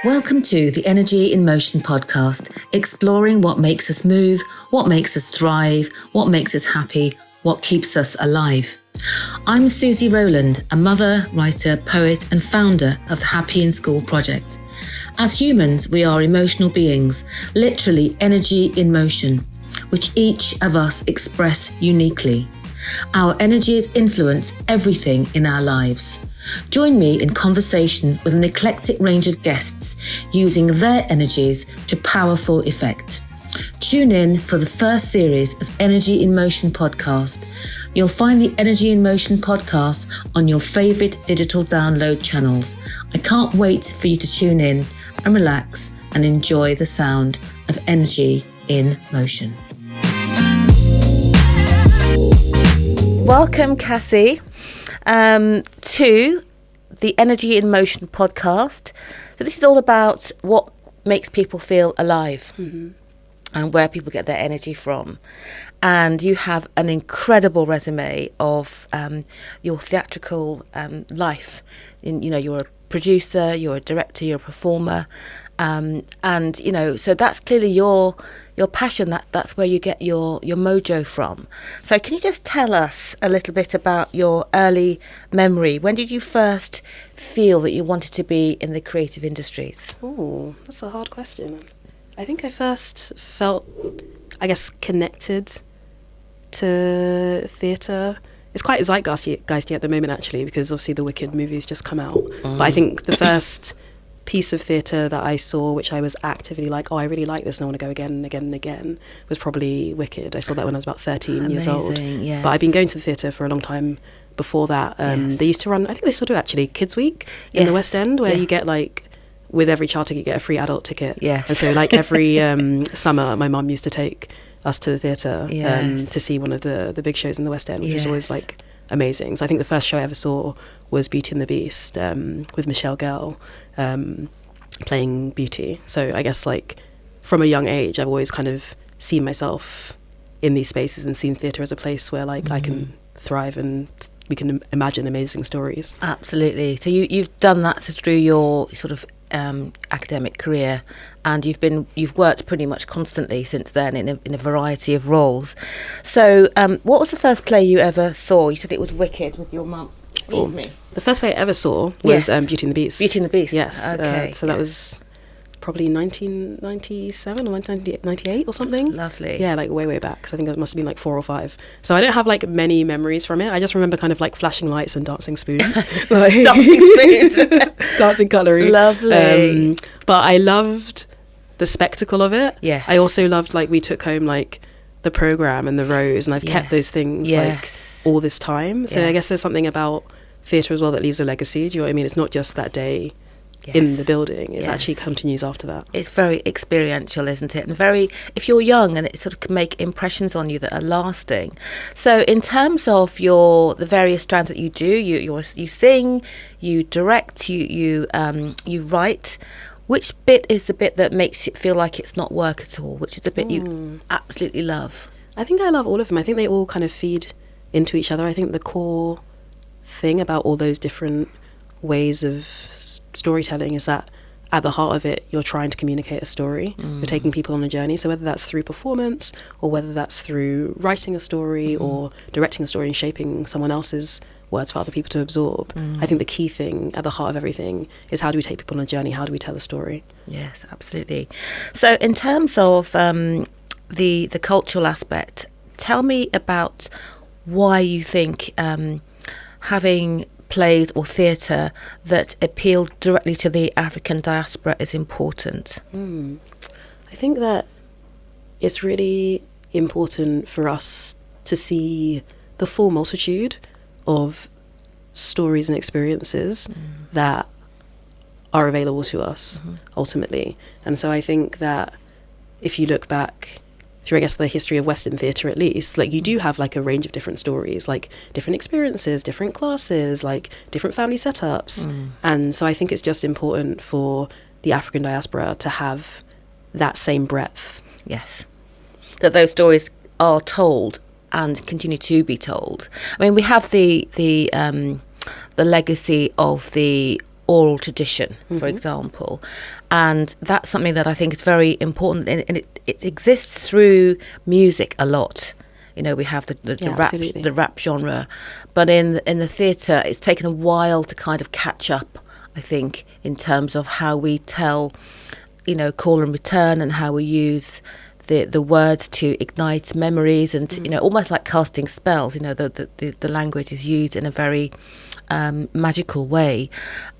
Welcome to the Energy in Motion podcast, exploring what makes us move, what makes us thrive, what makes us happy, what keeps us alive. I'm Suzy Rowland, a mother, writer, poet and founder of the Happy in School project. As humans, we are emotional beings, literally energy in motion, which each of us express uniquely. Our energies influence everything in our lives. Join me in conversation with an eclectic range of guests using their energies to powerful effect. Tune in for the first series of Energy in Motion podcast. You'll find the Energy in Motion podcast on your favourite digital download channels. I can't wait for you to tune in and relax and enjoy the sound of Energy in Motion. Welcome, Cassi, to the Energy in Motion podcast. So this is all about what makes people feel alive and where people get their energy from. And you have an incredible resume of your theatrical life. You're a producer, you're a director, you're a performer, and so that's clearly your passion. That's where you get your mojo from. So can you just tell us a little bit about your early memory? When did you first feel that you wanted to be in the creative industries? Oh, that's a hard question. I think I first felt, connected to theatre. It's quite zeitgeisty at the moment, actually, because obviously the Wicked movie's just come out. But I think the first piece of theatre that I saw, which I was actively like, oh, I really like this and I want to go again and again and again, was probably Wicked. I saw that when I was about 13 years old. Yes. But I've been going to the theatre for a long time before that. They used to run, I think they still do actually, Kids Week in the West End, where you get with every child ticket, you get a free adult ticket. Yes. And so every summer, my mum used to take us to the theatre to see one of the big shows in the West End, which was always amazing. So I think the first show I ever saw was Beauty and the Beast with Michelle Gell playing Beauty. So I guess from a young age, I've always kind of seen myself in these spaces and seen theatre as a place where I can thrive and we can imagine amazing stories. Absolutely. So you've done that through your sort of academic career, and you've worked pretty much constantly since then in a variety of roles. So what was the first play you ever saw? You said it was Wicked with your mum. Excuse me. The first play I ever saw was Beauty and the Beast. Beauty and the Beast. Yes. Okay. So that was probably 1997 or 1998 or something. Lovely. Yeah, way back. So I think it must have been 4 or 5. So I don't have many memories from it. I just remember kind of flashing lights and dancing spoons. Dancing spoons. Dancing cutlery. Lovely. But I loved the spectacle of it. Yes. I also loved we took home the programme and the rows, and I've kept those things all this time. So I guess there's something about theatre as well that leaves a legacy. Do you know what I mean? It's not just that day in the building. It actually continues after that. It's very experiential, isn't it? And very, if you're young, and it sort of can make impressions on you that are lasting. So in terms of the various strands that you do, you sing, you direct, you write. Which bit is the bit that makes it feel like it's not work at all? Which is the bit you absolutely love? I think I love all of them. I think they all kind of feed into each other. I think the core thing about all those different ways of storytelling is that at the heart of it, you're trying to communicate a story. You're taking people on a journey. So whether that's through performance or whether that's through writing a story or directing a story and shaping someone else's words for other people to absorb, I think the key thing at the heart of everything is, how do we take people on a journey? How do we tell a story? Yes, absolutely. So in terms of the cultural aspect, tell me about why you think having plays or theatre that appeal directly to the African diaspora is important. I think that it's really important for us to see the full multitude of stories and experiences that are available to us ultimately. And so I think that if you look back through, I guess, the history of Western theatre at least, you do have a range of different stories, different experiences, different classes, different family setups. And so I think it's just important for the African diaspora to have that same breadth. Yes. That those stories are told and continue to be told. I mean, we have the legacy of the oral tradition, for example. And that's something that I think is very important, and it exists through music a lot. You know, we have the rap genre, but in the theatre, it's taken a while to kind of catch up, I think, in terms of how we tell, you know, call and return, and how we use the words to ignite memories, and you know, almost like casting spells. You know, the language is used in a very magical way.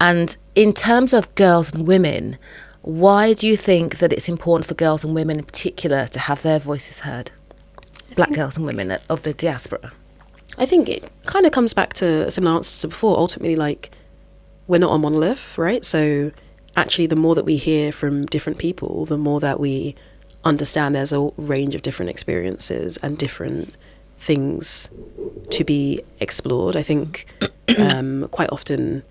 And in terms of girls and women, why do you think that it's important for girls and women in particular to have their voices heard? Black girls and women of the diaspora. I think it kind of comes back to a similar answer to before. Ultimately, like, we're not a monolith, right? So actually, the more that we hear from different people, the more that we understand there's a range of different experiences and different things to be explored. I think quite often,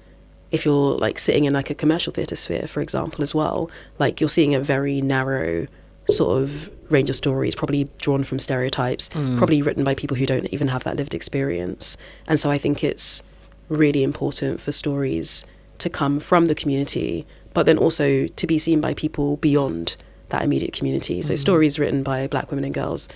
if you're like sitting in like a commercial theatre sphere, for example, as well, like you're seeing a very narrow sort of range of stories, probably drawn from stereotypes, probably written by people who don't even have that lived experience. And so I think it's really important for stories to come from the community, but then also to be seen by people beyond that immediate community. So stories written by Black women and girls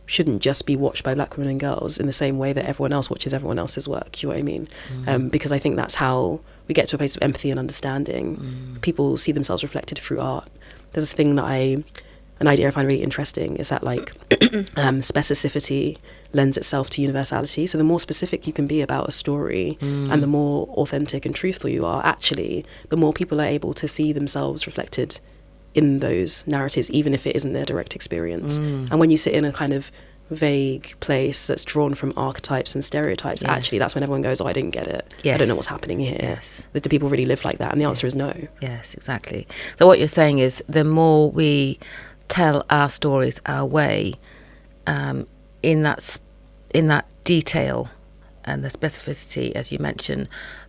shouldn't just be watched by Black women and girls in the same way that everyone else watches everyone else's work. Do you know what I mean? Because I think that's how we get to a place of empathy and understanding. People see themselves reflected through art. There's this thing that an idea I find really interesting is that like specificity lends itself to universality. So the more specific you can be about a story and the more authentic and truthful you are, actually, the more people are able to see themselves reflected in those narratives, even if it isn't their direct experience. And when you sit in a kind of vague place that's drawn from archetypes and stereotypes, actually that's when everyone goes, oh, I didn't get it. I don't know what's happening here. Do people really live like that? And the answer is no. Yes, exactly. So what you're saying is the more we tell our stories our way, in that detail and the specificity, as you mentioned,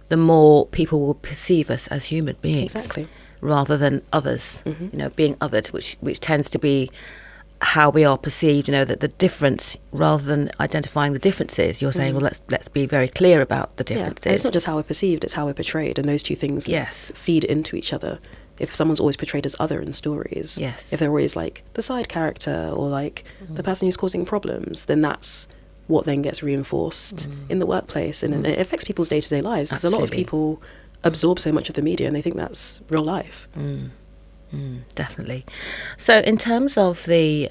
the more people will perceive us as human beings. Exactly. Rather than others, you know, being othered, which tends to be how we are perceived. You know, that the difference, rather than identifying the differences, you're saying, well, let's be very clear about the differences. Yeah. It's not just how we're perceived; it's how we're portrayed, and those two things feed into each other. If someone's always portrayed as other in stories, if they're always like the side character or like the person who's causing problems, then that's what then gets reinforced in the workplace, and it affects people's day-to-day lives, because a lot of people absorb so much of the media and they think that's real life. Definitely. So in terms of the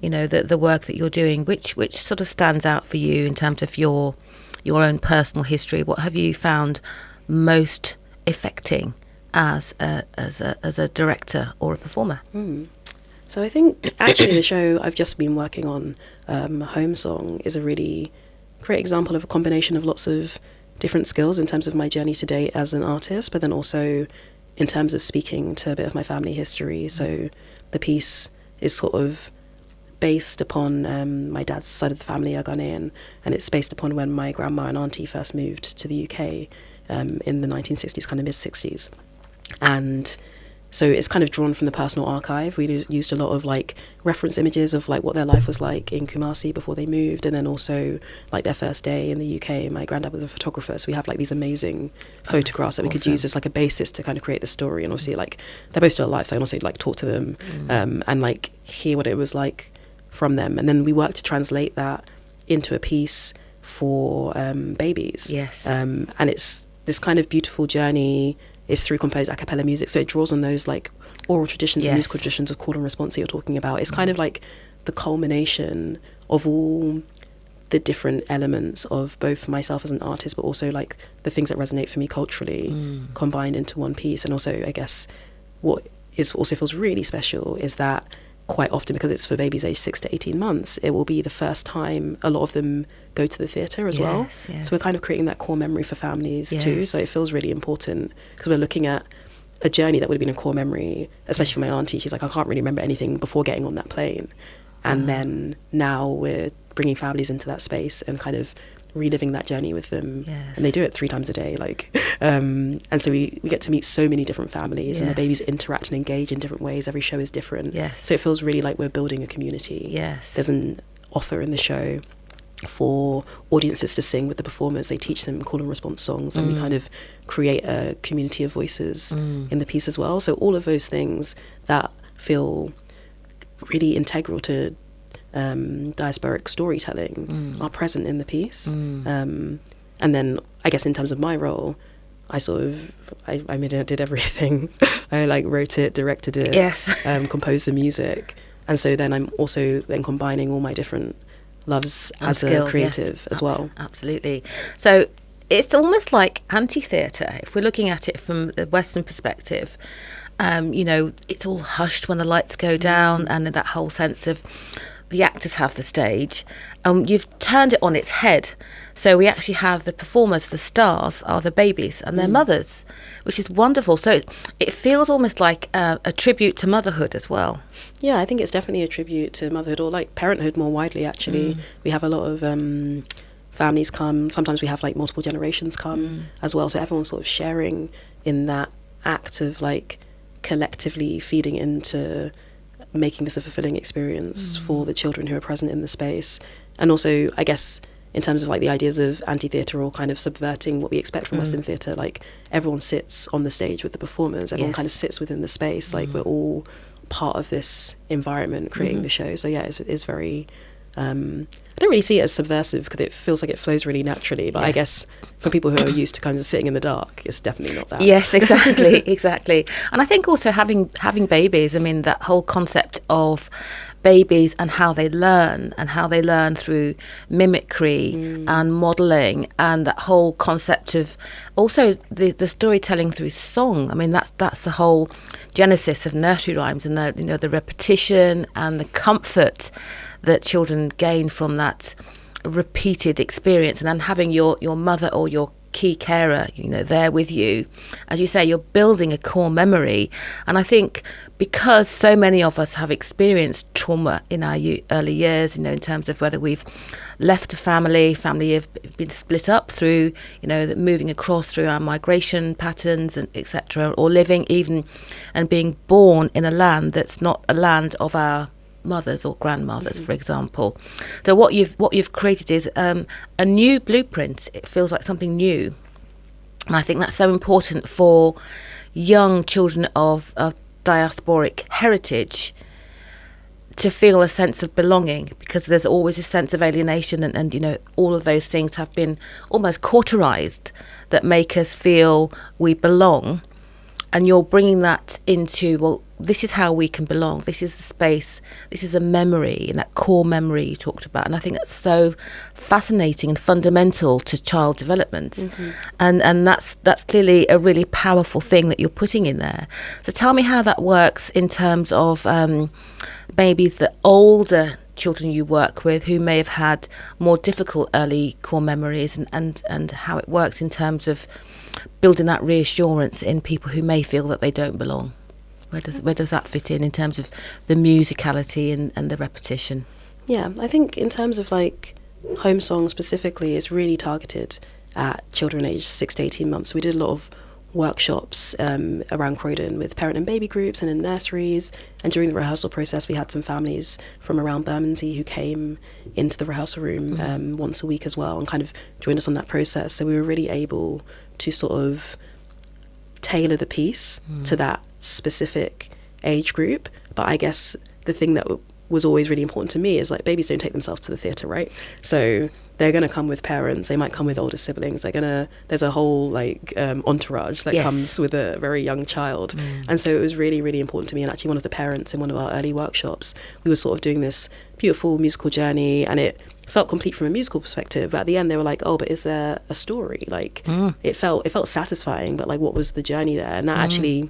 you know, the work that you're doing, which sort of stands out for you in terms of your own personal history? What have you found most affecting as a director or a performer? So I think actually the show I've just been working on, Home Song, is a really great example of a combination of lots of different skills in terms of my journey to date as an artist, but then also in terms of speaking to a bit of my family history. So the piece is sort of based upon my dad's side of the family are Ghanaian, and it's based upon when my grandma and auntie first moved to the UK in the 1960s, kind of mid-60s. And so it's kind of drawn from the personal archive. We used a lot of like reference images of like what their life was like in Kumasi before they moved, and then also like their first day in the UK. My granddad was a photographer, so we have like these amazing photographs that we could use as like a basis to kind of create the story. And obviously like they're both still alive, so I can also like talk to them and like hear what it was like from them. And then we worked to translate that into a piece for babies. And it's this kind of beautiful journey is through composed a cappella music, so it draws on those like oral traditions and musical traditions of call and response that you're talking about. It's kind of like the culmination of all the different elements of both myself as an artist, but also like the things that resonate for me culturally combined into one piece. And also I guess what is also feels really special is that quite often, because it's for babies aged 6 to 18 months, it will be the first time a lot of them go to the theatre as well. So we're kind of creating that core memory for families too. So it feels really important because we're looking at a journey that would have been a core memory, especially for my auntie. She's like, I can't really remember anything before getting on that plane. And then now we're bringing families into that space and kind of reliving that journey with them. And they do it 3 times a day, like and so we get to meet so many different families, and the babies interact and engage in different ways. Every show is different, so it feels really like we're building a community. There's an author in the show for audiences to sing with the performers. They teach them call and response songs, and we kind of create a community of voices in the piece as well. So all of those things that feel really integral to diasporic storytelling are present in the piece. And then I guess in terms of my role, I mean, I did everything. I like wrote it, directed it, composed the music. And so then I'm also then combining all my different loves and as skills, a creative as well. Absolutely. So it's almost like anti-theatre, if we're looking at it from the Western perspective. You know, it's all hushed when the lights go down, and that whole sense of the actors have the stage. You've turned it on its head. So we actually have the performers, the stars are the babies and their mothers, which is wonderful. So it feels almost like a tribute to motherhood as well. Yeah, I think it's definitely a tribute to motherhood, or like parenthood more widely, actually. We have a lot of families come. Sometimes we have like multiple generations come as well. So everyone's sort of sharing in that act of like collectively feeding into making this a fulfilling experience for the children who are present in the space. And also, I guess, in terms of like the ideas of anti-theatre or kind of subverting what we expect from Western theatre, like everyone sits on the stage with the performers, everyone kind of sits within the space, like we're all part of this environment creating the show. So yeah, it's very I don't really see it as subversive because it feels like it flows really naturally, but I guess for people who are used to kind of sitting in the dark, it's definitely not that. Yes, exactly. Exactly. And I think also having babies, I mean, that whole concept of babies and how they learn through mimicry and modelling, and that whole concept of also the storytelling through song. I mean, that's the whole genesis of nursery rhymes, and the repetition and the comfort that children gain from that repeated experience, and then having your mother or your key carer, there with you. As you say, you're building a core memory. And I think because so many of us have experienced trauma in our early years, in terms of whether we've left a family have been split up through, moving across through our migration patterns and etc., or living even and being born in a land that's not a land of our mothers or grandmothers, for example. So what you've created is a new blueprint. It feels like something new, and I think that's so important for young children of diasporic heritage to feel a sense of belonging, because there's always a sense of alienation, and all of those things have been almost cauterized that make us feel we belong. And you're bringing that into, well, this is how we can belong. This is the space. This is a memory, and that core memory you talked about. And I think that's so fascinating and fundamental to child development. And that's clearly a really powerful thing that you're putting in there. So tell me how that works in terms of maybe the older children you work with who may have had more difficult early core memories, and how it works in terms of building that reassurance in people who may feel that they don't belong. Where does that fit in terms of the musicality and the repetition? Yeah, I think in terms of like home song specifically, it's really targeted at children aged 6 to 18 months. We did a lot of workshops around Croydon with parent and baby groups and in nurseries, and during the rehearsal process we had some families from around Bermondsey who came into the rehearsal room once a week as well, and kind of joined us on that process. So we were really able to sort of tailor the piece to that specific age group. But I guess the thing that was always really important to me is like babies don't take themselves to the theatre, right? So they're going to come with parents, they might come with older siblings, there's a whole like entourage that comes with a very young child. And so it was really, really important to me. And actually one of the parents in one of our early workshops, we were sort of doing this beautiful musical journey, and it felt complete from a musical perspective, but at the end they were like, oh, but is there a story? Like it felt satisfying, but like what was the journey there? And that actually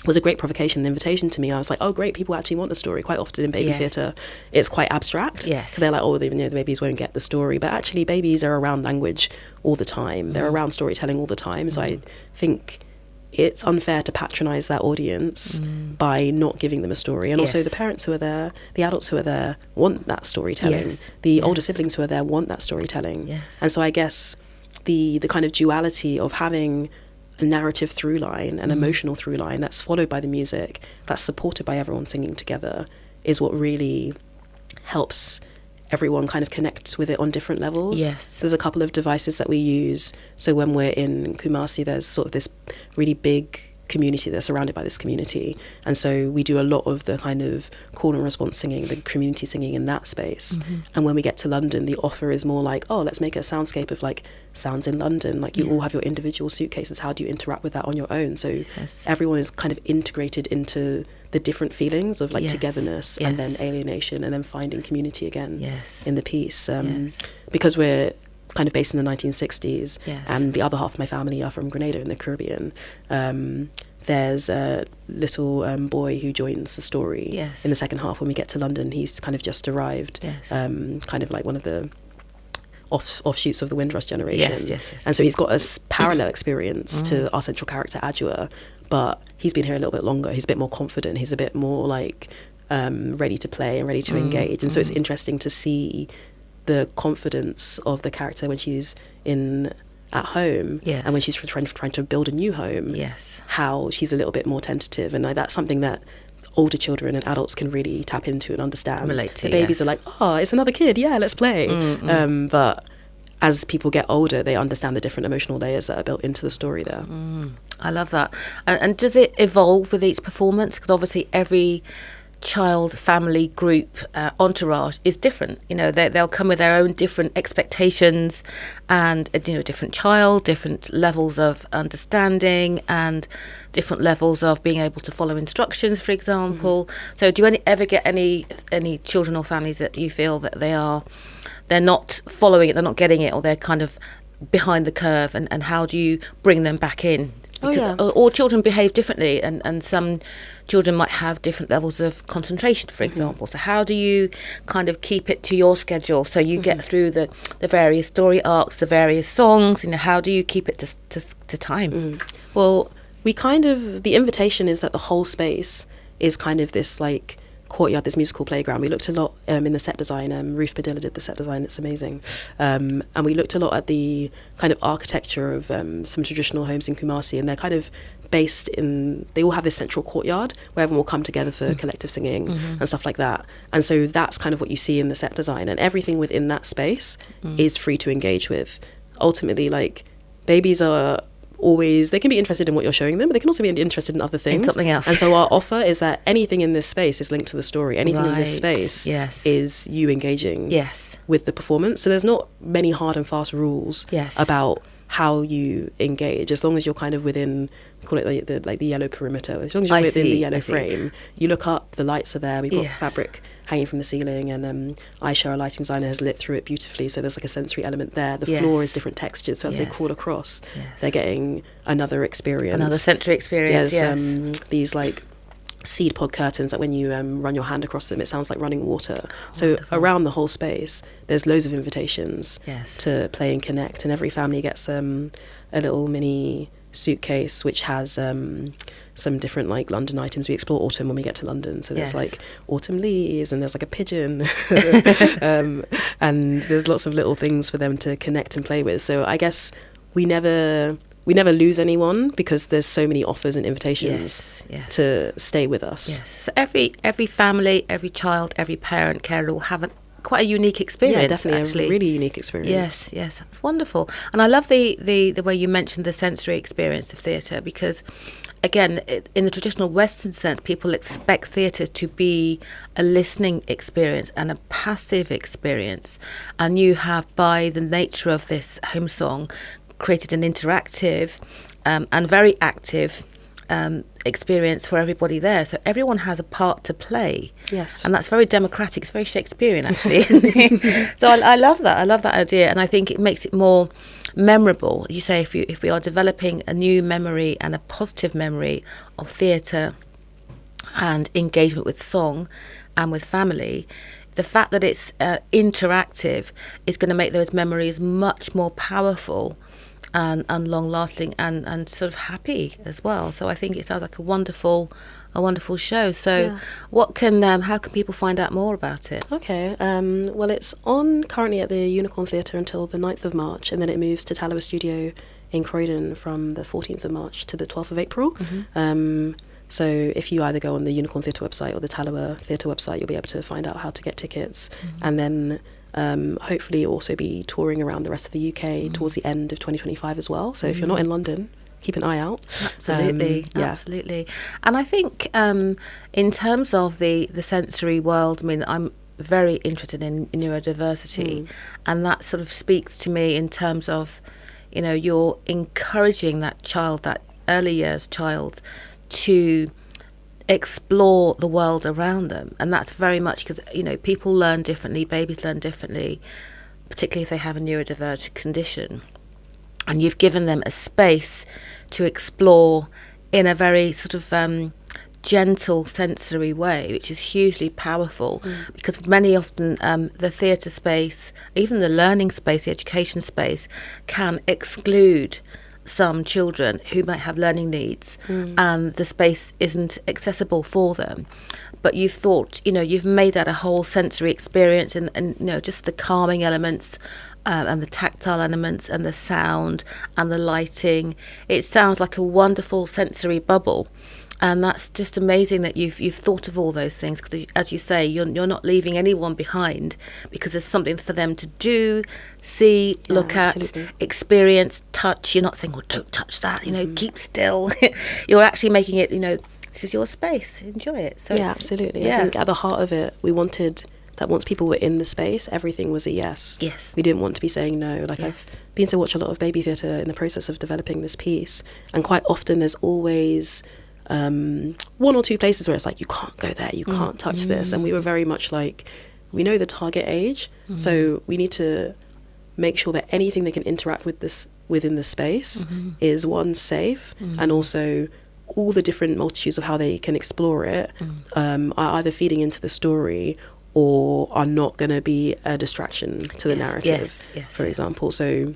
was a great provocation, the invitation to me. I was like, oh great, people actually want a story. Quite often in baby theatre it's quite abstract. So they're like, oh, the babies won't get the story, but actually babies are around language all the time. They're around storytelling all the time. So I think it's unfair to patronise that audience by not giving them a story. And also the parents who are there, the adults who are there want that storytelling. The older siblings who are there want that storytelling. And so I guess the kind of duality of having a narrative through line, an emotional through line that's followed by the music, that's supported by everyone singing together, is what really helps everyone kind of connects with it on different levels. Yes. There's a couple of devices that we use. So when we're in Kumasi, there's sort of this really big community, they're surrounded by this community, and so we do a lot of the kind of call and response singing, the community singing in that space. And when we get to London, the offer is more like, oh, let's make a soundscape of like sounds in London, like you all have your individual suitcases, how do you interact with that on your own? So everyone is kind of integrated into the different feelings of like togetherness and then alienation and then finding community again in the piece. Because we're kind of based in the 1960s, and the other half of my family are from Grenada in the Caribbean. There's a little boy who joins the story in the second half. When we get to London, he's kind of just arrived, kind of like one of the offshoots of the Windrush generation. And so he's got a parallel experience to our central character, Adjua, but he's been here a little bit longer. He's a bit more confident. He's a bit more like ready to play and ready to engage. And so it's interesting to see the confidence of the character when she's at home and when she's trying to build a new home, how she's a little bit more tentative, and like, that's something that older children and adults can really tap into and understand. Relate to, the babies are like, oh, it's another kid, let's play. But as people get older, they understand the different emotional layers that are built into the story there. I love that. And does it evolve with each performance? Because obviously every child, family, group, entourage is different. You know, they'll come with their own different expectations and, you know, different child, different levels of understanding and different levels of being able to follow instructions, for example. So do you ever get any children or families that you feel that they're not following it, they're not getting it, or they're kind of behind the curve, and how do you bring them back in? Because all children behave differently, and some children might have different levels of concentration, for example. So how do you kind of keep it to your schedule so you get through the various story arcs, the various songs? You know, how do you keep it to time? Well, the invitation is that the whole space is kind of this like courtyard, this musical playground. We looked a lot in the set design. Ruth Padilla did the set design. It's amazing. And we looked a lot at the kind of architecture of some traditional homes in Kumasi, and they're kind of based in, they all have this central courtyard where everyone will come together for collective singing and stuff like that. And so that's kind of what you see in the set design, and everything within that space is free to engage with. Ultimately, like, babies are always, they can be interested in what you're showing them, but they can also be interested in other things. In something else. And so our offer is that anything in this space is linked to the story. Anything in this space is you engaging with the performance. So there's not many hard and fast rules about how you engage, as long as you're kind of within, call it the yellow perimeter, as long as you're within the yellow frame. You look up, the lights are there, we've got fabric hanging from the ceiling, and Aisha, our lighting designer, has lit through it beautifully, so there's like a sensory element there. The floor is different textures, so as they crawl across, they're getting another experience, another sensory experience. These like seed pod curtains that when you run your hand across them, it sounds like running water. So around the whole space there's loads of invitations to play and connect, and every family gets a little mini suitcase which has some different like London items. We explore autumn when we get to London, so there's like autumn leaves, and there's like a pigeon and there's lots of little things for them to connect and play with. So I guess we never lose anyone, because there's so many offers and invitations to stay with us. So every family, every child, every parent, carer will have quite a unique experience. Definitely, actually. A really unique experience. Yes, that's wonderful. And I love the way you mentioned the sensory experience of theatre, because again, in the traditional Western sense, people expect theatre to be a listening experience and a passive experience, and you have, by the nature of this home song, created an interactive and very active experience for everybody there. So everyone has a part to play. Yes. And that's very democratic. It's very Shakespearean, actually. So I love that. I love that idea. And I think it makes it more memorable. You say if we are developing a new memory and a positive memory of theatre and engagement with song and with family, the fact that it's interactive is going to make those memories much more powerful and long-lasting and sort of happy as well. So I think it sounds like a wonderful show. So what can how can people find out more about it? Okay, well, it's on currently at the Unicorn Theatre until the 9th of March, and then it moves to Talawa Studio in Croydon from the 14th of March to the 12th of April. So if you either go on the Unicorn Theatre website or the Talawa Theatre website, you'll be able to find out how to get tickets. And then hopefully also be touring around the rest of the UK towards the end of 2025 as well. So if you're not in London, keep an eye out. Absolutely, absolutely. And I think in terms of the sensory world, I mean, I'm very interested in neurodiversity, and that sort of speaks to me in terms of, you know, you're encouraging that child, that early years child, to explore the world around them. And that's very much because, you know, people learn differently, babies learn differently, particularly if they have a neurodivergent condition. And you've given them a space to explore in a very sort of gentle sensory way, which is hugely powerful, because many often the theatre space, even the learning space, the education space, can exclude some children who might have learning needs, and the space isn't accessible for them. But you've thought, you know, you've made that a whole sensory experience, and you know, just the calming elements and the tactile elements and the sound and the lighting. It sounds like a wonderful sensory bubble. And that's just amazing that you've thought of all those things, because, as you say, you're not leaving anyone behind, because there's something for them to do, see, look absolutely. at, experience, touch. You're not saying, well, don't touch that, you know, keep still. You're actually making it, you know, this is your space, enjoy it. So yeah, absolutely. I think at the heart of it, we wanted that once people were in the space, everything was a yes. Yes. We didn't want to be saying no. Like, I've been to watch a lot of baby theatre in the process of developing this piece, and quite often there's always one or two places where it's like, you can't go there, you can't touch this. And we were very much like, we know the target age, so we need to make sure that anything they can interact with this within the space is, one, safe, and also all the different multitudes of how they can explore it are either feeding into the story or are not going to be a distraction to the narrative, for example. So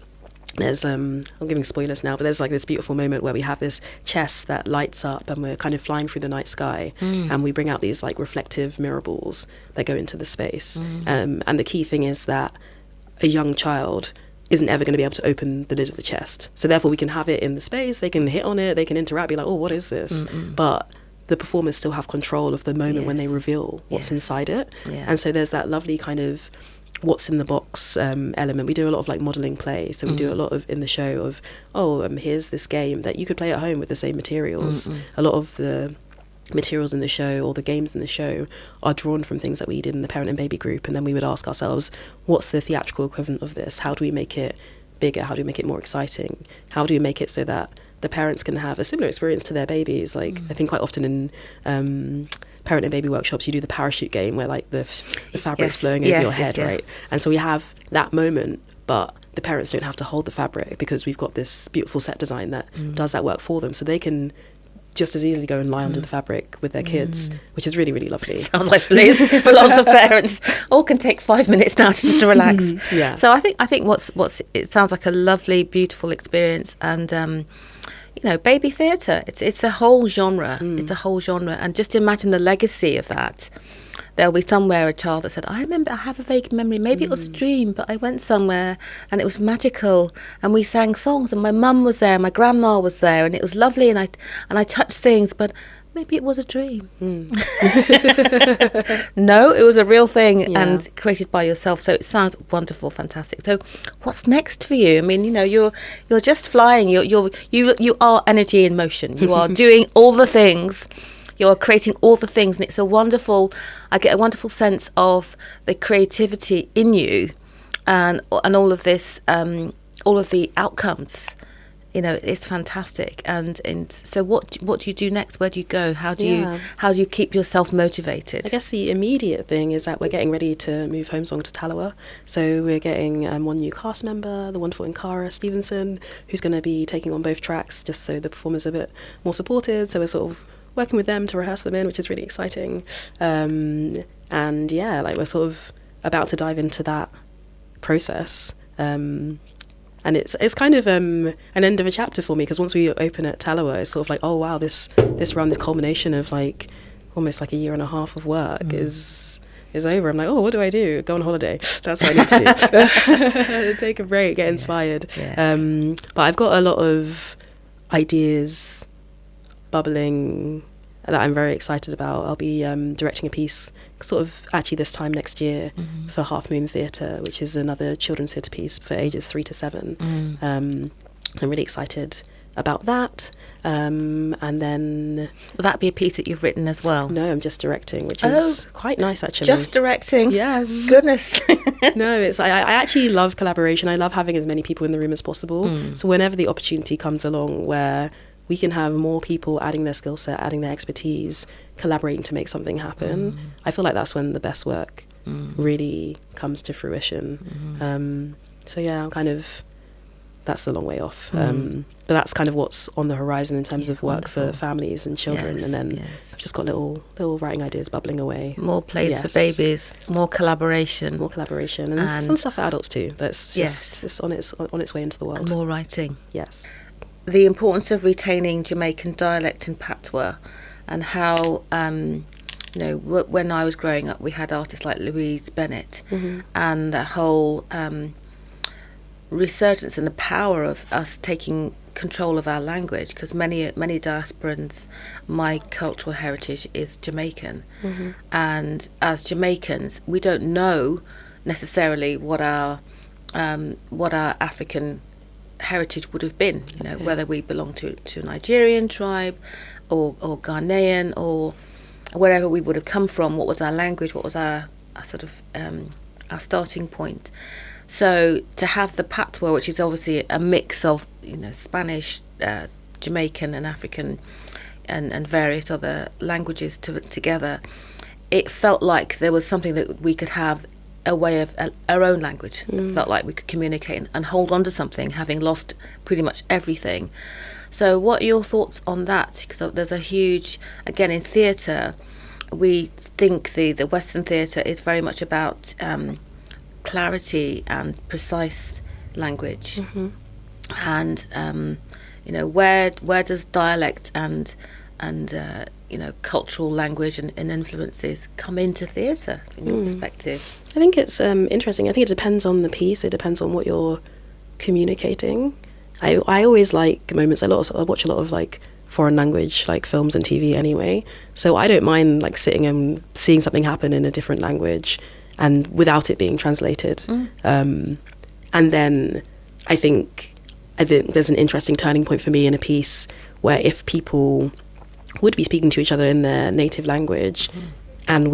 there's I'm giving spoilers now, but there's like this beautiful moment where we have this chest that lights up and we're kind of flying through the night sky, and we bring out these like reflective mirror balls that go into the space, and the key thing is that a young child isn't ever going to be able to open the lid of the chest, so therefore we can have it in the space, they can hit on it, they can interact, be like, oh, what is this? But the performers still have control of the moment when they reveal what's inside it. And so there's that lovely kind of what's in the box element. We do a lot of like modelling play, so we do a lot of in the show of, here's this game that you could play at home with the same materials. A lot of the materials in the show, or the games in the show, are drawn from things that we did in the parent and baby group, and then we would ask ourselves, what's the theatrical equivalent of this? How do we make it bigger? How do we make it more exciting? How do we make it so that the parents can have a similar experience to their babies? Like, I think quite often in parent and baby workshops, you do the parachute game where like the fabric's flowing over your head, right? And so we have that moment, but the parents don't have to hold the fabric, because we've got this beautiful set design that does that work for them, so they can just as easily go and lie under the fabric with their kids, which is really, really lovely. Sounds like bliss for lots of parents. All can take 5 minutes now just to relax. So I think what's it sounds like a lovely, beautiful experience, and you know, baby theatre, it's a whole genre. It's a whole genre, and just imagine the legacy of that. There'll be somewhere a child that said, I have a vague memory, maybe it was a dream, but I went somewhere and it was magical, and we sang songs, and my mum was there, my grandma was there, and it was lovely, and I touched things, but maybe it was a dream. No, it was a real thing, and created by yourself. So it sounds wonderful, fantastic. So what's next for you? I mean, you know, you're just flying. You are energy in motion. You are doing all the things. You're creating all the things, and it's I get a wonderful sense of the creativity in you, and all of this, all of the outcomes. You know, it's fantastic. And so what do you do next? Where do you go? How do you keep yourself motivated? I guess the immediate thing is that we're getting ready to move Homesong to Tallowa. So we're getting one new cast member, the wonderful Inkara Stevenson, who's going to be taking on both tracks, just so the performers are a bit more supported. So we're sort of working with them to rehearse them in, which is really exciting. And yeah, like we're sort of about to dive into that process. And it's kind of an end of a chapter for me, because once we open at Tallowa, it's sort of like, oh wow, this run, the culmination of like almost like a year and a half of work is over. I'm like, oh, what do I do? Go on holiday. That's what I need to do. Take a break, get inspired. But I've got a lot of ideas bubbling that I'm very excited about. I'll be directing a piece sort of actually this time next year for Half Moon Theatre, which is another children's theatre piece for ages 3 to 7. So I'm really excited about that. And then... Will that be a piece that you've written as well? No, I'm just directing, which is quite nice, actually. Just directing? Yes. Goodness. No, I actually love collaboration. I love having as many people in the room as possible. So whenever the opportunity comes along where we can have more people adding their skill set, adding their expertise, collaborating to make something happen, I feel like that's when the best work really comes to fruition. So yeah, I'm kind of... That's a long way off. But that's kind of what's on the horizon in terms of work for families and children. And then I've just got little writing ideas bubbling away. More plays for babies, more collaboration. And some stuff for adults too. That's just on its way into the world. And more writing. Yes. The importance of retaining Jamaican dialect and patois, and how, when I was growing up, we had artists like Louise Bennett, and the whole... resurgence and the power of us taking control of our language, because many diasporans, my cultural heritage is Jamaican, and as Jamaicans we don't know necessarily what our African heritage would have been, whether we belong to a Nigerian tribe or Ghanaian or wherever we would have come from. What was our language, what was our sort of our starting point. So to have the patois, which is obviously a mix of Spanish, Jamaican and African and various other languages together, it felt like there was something that we could have a way of our own language. It felt like we could communicate and hold on to something, having lost pretty much everything. So what are your thoughts on that? Because there's a huge, again, in theatre, we think the Western theatre is very much about clarity and precise language, and where does dialect and cultural language and influences come into theatre from your perspective? I think it's interesting. I think it depends on the piece. It depends on what you're communicating. I always like moments. I watch a lot of like foreign language like films and TV anyway, so I don't mind like sitting and seeing something happen in a different language and without it being translated. And then I think there's an interesting turning point for me in a piece where if people would be speaking to each other in their native language and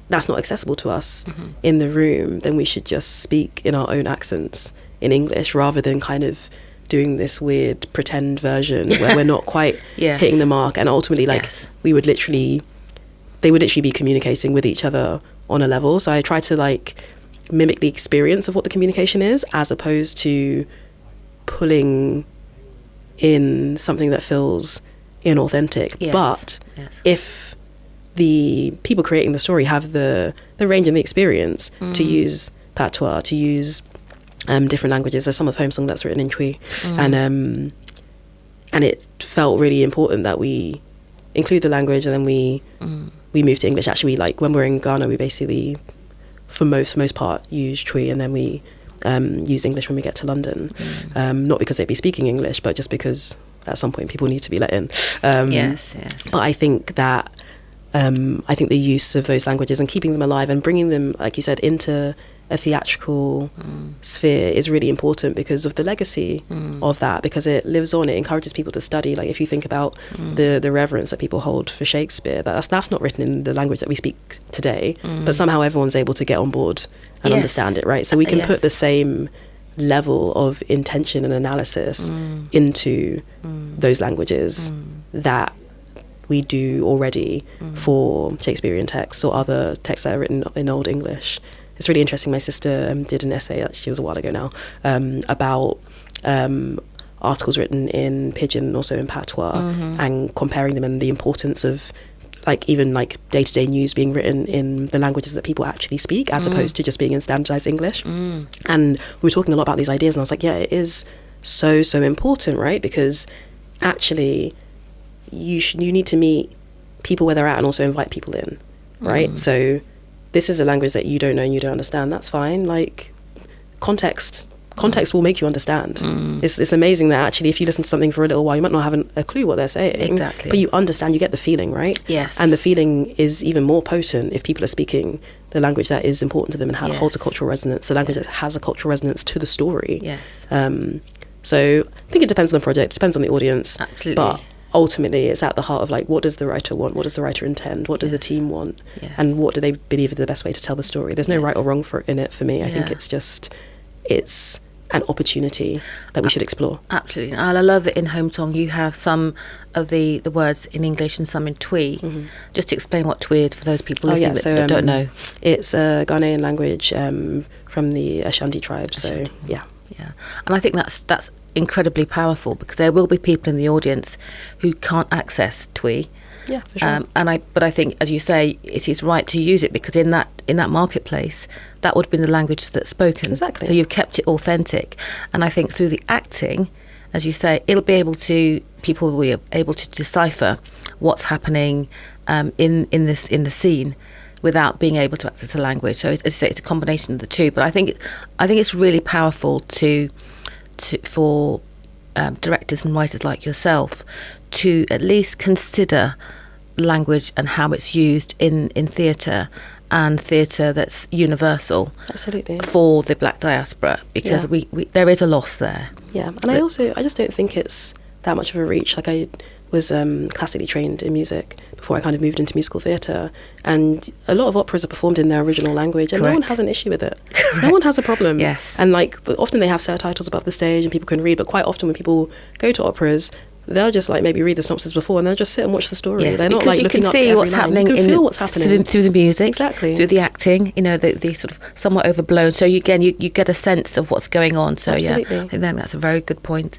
that's not accessible to us in the room, then we should just speak in our own accents in English rather than kind of doing this weird pretend version where we're not quite hitting the mark. And ultimately they would literally be communicating with each other on a level. So I try to like mimic the experience of what the communication is, as opposed to pulling in something that feels inauthentic. But if the people creating the story have the range and the experience to use patois, to use different languages. There's some of Home Song that's written in Twi, and it felt really important that we include the language, and then we move to English. Actually, like when we're in Ghana, we basically, for most part, use Twi, and then we use English when we get to London. Not because they'd be speaking English, but just because at some point people need to be let in. But I think that the use of those languages and keeping them alive and bringing them, like you said, into a theatrical sphere is really important because of the legacy of that, because it lives on. It encourages people to study. Like if you think about the reverence that people hold for Shakespeare, that's not written in the language that we speak today, but somehow everyone's able to get on board and understand it, right? So we can put the same level of intention and analysis into those languages that we do already for Shakespearean texts or other texts that are written in Old English. It's really interesting. My sister did an essay, actually it was a while ago now, about articles written in Pidgin and also in Patois, and comparing them and the importance of like even like day-to-day news being written in the languages that people actually speak, as opposed to just being in standardized English. And we were talking a lot about these ideas, and I was like, yeah, it is so important, right? Because actually you need to meet people where they're at and also invite people in, right? So this is a language that you don't know and you don't understand, that's fine. Like context Context will make you understand. It's amazing that actually if you listen to something for a little while, you might not have a clue what they're saying. Exactly. But you understand, you get the feeling, right? Yes. And the feeling is even more potent if people are speaking the language that is important to them and holds a cultural resonance, the language that has a cultural resonance to the story. Yes. So I think it depends on the project, depends on the audience. Absolutely. But ultimately it's at the heart of like, what does the writer want? What does the writer intend? What do the team want? Yes. And what do they believe is the best way to tell the story? There's no right or wrong in it for me. I think it's an opportunity that we should explore. Absolutely. And I love that in Home Song you have some of the words in English and some in Twi. Just to explain what Twi is for those people listening that don't know. It's a Ghanaian language from the Ashanti tribe. So yeah. And I think that's incredibly powerful, because there will be people in the audience who can't access Twi. Yeah, for sure. But I think, as you say, it is right to use it, because in that marketplace, that would have been the language that's spoken. Exactly. So you've kept it authentic, and I think through the acting, as you say, people will be able to decipher what's happening in the scene without being able to access the language. So as you say, it's a combination of the two. But I think it's really powerful for directors and writers like yourself to at least consider language and how it's used in theatre, and theatre that's universal. Absolutely. For the Black diaspora, because we there is a loss there. Yeah, and I just don't think it's that much of a reach. Like, I was classically trained in music before I kind of moved into musical theatre, and a lot of operas are performed in their original language, and no one has an issue with it. No one has a problem. Yes. And like, often they have subtitles above the stage and people can read, but quite often when people go to operas, they'll just like maybe read the synopsis before and they'll just sit and watch the story. Yes, they're not like looking up to every every line. happening. You can feel what's happening through the music, exactly, through the acting. You know, the sort of somewhat overblown. So you get a sense of what's going on. So absolutely. Yeah, I think that's a very good point.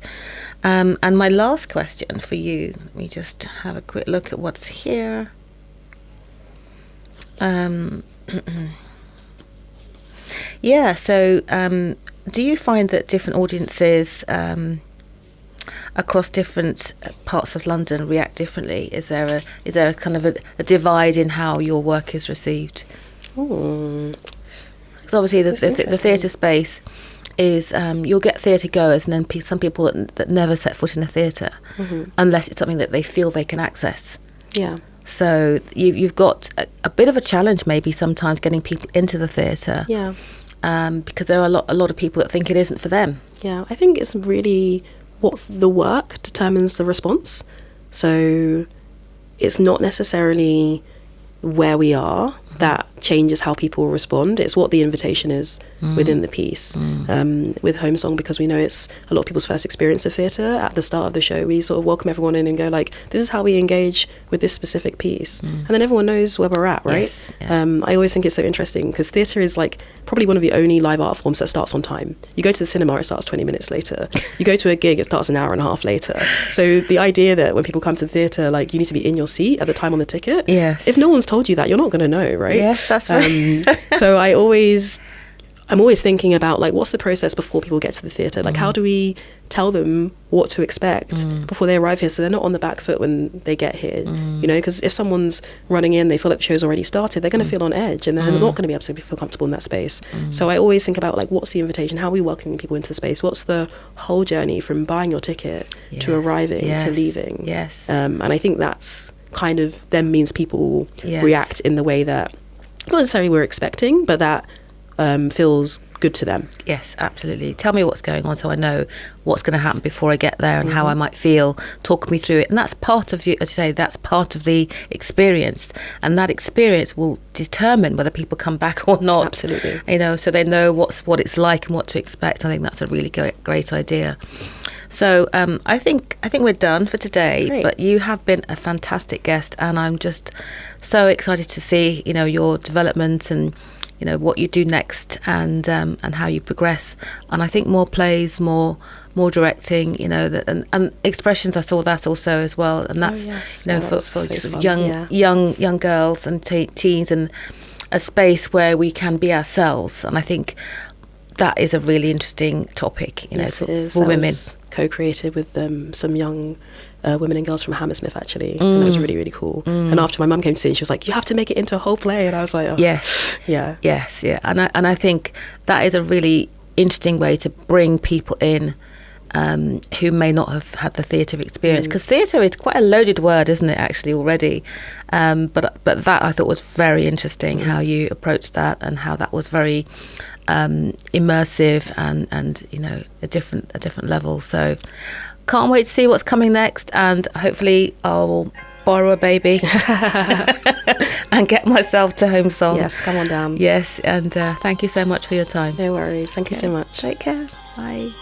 And my last question for you. Let me just have a quick look at what's here. Yeah. So, do you find that different audiences across different parts of London react differently? Is there a kind of a divide in how your work is received? Because obviously the theatre space is you'll get theatre goers and then some people that never set foot in a theatre unless it's something that they feel they can access. Yeah. So you've got a bit of a challenge maybe sometimes getting people into the theatre. Yeah. Because there are a lot of people that think it isn't for them. Yeah, I think it's really what the work determines the response. So it's not necessarily where we are that changes how people respond. It's what the invitation is within the piece. With Home Song, because we know it's a lot of people's first experience of theatre, at the start of the show we sort of welcome everyone in and go like, this is how we engage with this specific piece, and then everyone knows where we're at, right? Yes, yeah. I always think it's so interesting because theatre is like probably one of the only live art forms that starts on time. You go to the cinema, it starts 20 minutes later. You go to a gig, it starts an hour and a half later. So the idea that when people come to the theatre, like, you need to be in your seat at the time on the ticket, yes, if no one's told you that, you're not going to know, right? Yes, that's right. So I'm always thinking about like, what's the process before people get to the theatre? Like, how do we tell them what to expect before they arrive here, so they're not on the back foot when they get here? You know, because if someone's running in, they feel like the show's already started, they're going to feel on edge, and they're not going to be able to feel comfortable in that space. So I always think about like, what's the invitation? How are we welcoming people into the space? What's the whole journey from buying your ticket to arriving to leaving? Yes. And I think that's kind of then means people react in the way that not necessarily we're expecting, but that feels good to them. Yes, absolutely. Tell me what's going on so I know what's going to happen before I get there and how I might feel. Talk me through it. And that's part of that's part of the experience. And that experience will determine whether people come back or not. Absolutely. You know, so they know what it's like and what to expect. I think that's a really great idea. So I think we're done for today. Great. But you have been a fantastic guest, and I'm just so excited to see, you know, your development and, you know, what you do next, and how you progress. And I think more plays, more directing, you know, and expressions. I saw that also as well, and that's you know, for so young girls and teens, and a space where we can be ourselves. And I think that is a really interesting topic, you know, for women. Co-created with some young women and girls from Hammersmith, actually, and that was really, really cool. And after my mum came to see it, she was like, you have to make it into a whole play, and I was like, oh. Yes, yeah, and I think that is a really interesting way to bring people in who may not have had the theatre experience, because theatre is quite a loaded word, isn't it, actually, already, but that I thought was very interesting, how you approached that, and how that was very immersive and you know, a different level. So can't wait to see what's coming next, and hopefully I'll borrow a baby and get myself to Home Song. Yes, come on down. Yes, and thank you so much for your time. No worries. Thank you so much. Take care. Bye.